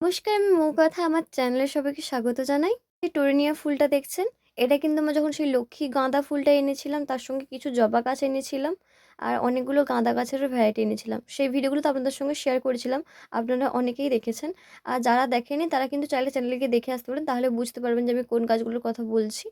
নমস্কার, আমি মৌকথা আমার চ্যানেলে সবাইকে স্বাগত জানাই। এই টোরেনিয়া ফুলটা দেখছেন, এটা কিন্তু আমরা যখন সেই লক্ষ্মী গাঁদা ফুলটা এনেছিলাম, তার সঙ্গে কিছু জবা গাছ এনেছিলাম, আর অনেকগুলো গাঁদা গাছেরও ভ্যারাইটি এনেছিলাম। সেই ভিডিওগুলো তো আপনাদের সঙ্গে শেয়ার করেছিলাম। আপনারা অনেকেই দেখেছেন। আর যারা দেখেনি তারা কিন্তু চাইলে চ্যানেলে গিয়ে দেখে আসতে পারেন। তাহলে বুঝতে পারবেন যে আমি কোন গাছগুলোর কথা বলছি।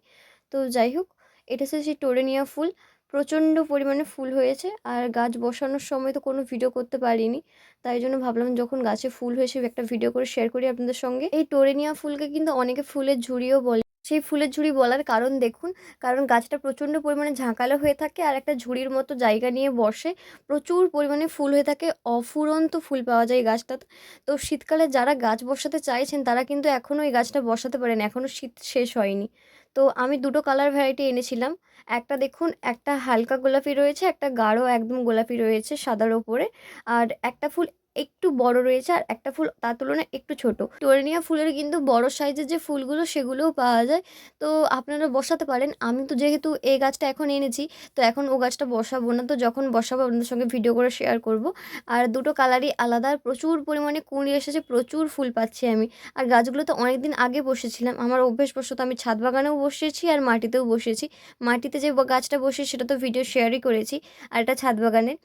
তো যাই হোক, এটা হচ্ছে সেই টোরেনিয়া ফুল। প্রচণ্ড পরিমাণে ফুল হয়েছে। আর গাছ বসানোর সময় তো কোনো ভিডিও করতে পারিনি। তাই জন্য ভাবলাম যখন গাছে ফুল হয়েছে একটা ভিডিও করে শেয়ার করি আপনাদের সঙ্গে। এই টোরেনিয়া ফুলকে কিন্তু অনেকে ফুলের ঝুড়িও বলে। সেই ফুলের ঝুড়ি বলার কারণ দেখুন, কারণ গাছটা প্রচণ্ড পরিমাণে ঝাঁকালো হয়ে থাকে আর একটা ঝুড়ির মতো জায়গা নিয়ে বসে। প্রচুর পরিমাণে ফুল হয়ে থাকে, অফুরন্ত ফুল পাওয়া যায় এই গাছটাতে। তো শীতকালে যারা গাছ বসাতে চাইছেন তারা কিন্তু এখনও এই গাছটা বসাতে পারেন, এখনও শীত শেষ হয়নি। তো আমি দুটো কালার ভ্যারাইটি এনেছিলাম। একটা দেখুন, একটা হালকা গোলাপি রয়েছে, একটা গাঢ় একদম গোলাপি রয়েছে সাদার ওপরে। আর একটা ফুল একটু বড় রয়েছে আর একটা ফুল তার তুলনায় একটু ছোট। টোরেনিয়া ফুলের কিন্তু বড় সাইজের যে ফুলগুলো সেগুলোও পাওয়া যায়। তো আপনারা বসাতে পারেন। আমি তো যেহেতু এই গাছটা এখন এনেছি, তো এখন ও গাছটা বসাবো না। তো যখন বসাবো আপনাদের সঙ্গে ভিডিও করে শেয়ার করব। আর দুটো কালারই আলাদা, আর প্রচুর পরিমাণে কুঁড়ি এসেছে, প্রচুর ফুল পাচ্ছি আমি। আর গাছগুলো তো অনেকদিন আগে বসেছিলাম। আমার অভ্যেসবশত আমি ছাদ বাগানেও বসিয়েছি আর মাটিতেও বসিয়েছি। মাটিতে যে গাছটা বসিয়েছি সেটা তো ভিডিও শেয়ারই করেছি। আর এটা ছাদ বাগানের।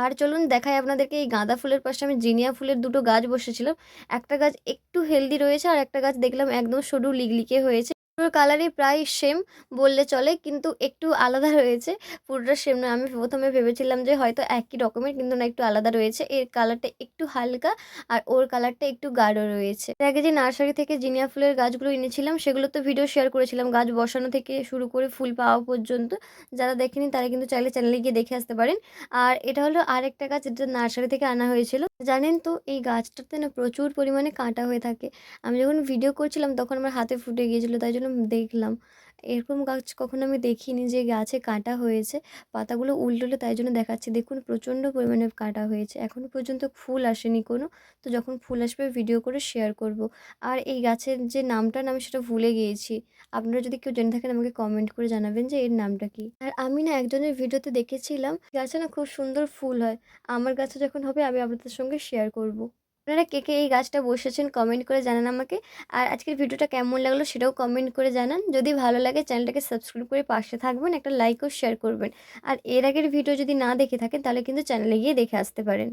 আর চলুন দেখাই আপনাদেরকে, এই গাঁদা ফুলের পাশে আমি জিনিয়া ফুলের দুটো গাছ বসেছিলাম। একটা গাছ একটু হেলদি রয়েছে আর একটা গাছ দেখলাম একদম সরু লিকলিকে হয়েছে। দুটোর কালারই প্রায় সেম বললে চলে, কিন্তু একটু আলাদা রয়েছে। পুরোটা সেম নয়। আমি প্রথমে ভেবেছিলাম যে হয়তো একই রকমের, কিন্তু না, একটু আলাদা রয়েছে। এর কালারটা একটু হালকা আর ওর কালারটা একটু গাঢ় রয়েছে। এর আগে যে নার্সারি থেকে জিনিয়া ফুলের গাছগুলো এনেছিলাম সেগুলো তো ভিডিও শেয়ার করেছিলাম, গাছ বসানো থেকে শুরু করে ফুল পাওয়া পর্যন্ত। যারা দেখেনি তারা কিন্তু চাইলে চ্যানেলে গিয়ে দেখে আসতে পারেন। আর এটা হলো আরেকটা গাছ, যেটা নার্সারি থেকে আনা হয়েছিল। জানেন তো এই গাছটাতে না প্রচুর পরিমাণে কাঁটা হয়ে থাকে। আমি যখন ভিডিও করছিলাম তখন আমার হাতে ফুটে গিয়েছিল, তাই জন্য দেখলাম। এরকম গাছ কখনো আমি দেখিনি যে গাছে কাঁটা হয়েছে। পাতাগুলো উল্টোলে তাই জন্য দেখাচ্ছি। দেখুন প্রচণ্ড পরিমাণে কাঁটা হয়েছে। এখনও পর্যন্ত ফুল আসেনি কোনো। তো যখন ফুল আসবে ভিডিও করে শেয়ার করব। আর এই গাছের যে নামটা না আমি সেটা ভুলে গিয়েছি। আপনারা যদি কেউ জেনে থাকেন আমাকে কমেন্ট করে জানাবেন যে এর নামটা কী। আর আমি না একজনের ভিডিওতে দেখেছিলাম গাছে না খুব সুন্দর ফুল হয়। আমার গাছে যখন হবে আমি আপনাদের সঙ্গে শেয়ার করব। আপনারা কে, কে এই গাছটা বসেছেন কমেন্ট করে জানান আমাকে। আর আজকের ভিডিওটা কেমন লাগলো সেটাও কমেন্ট করে জানান। যদি ভালো লাগে চ্যানেলটাকে সাবস্ক্রাইব করে পাশে থাকবেন, একটা লাইক ও শেয়ার করবেন। আর এর আগের ভিডিও যদি না দেখে থাকেন তাহলে কিন্তু চ্যানেলে গিয়ে দেখে আসতে পারেন।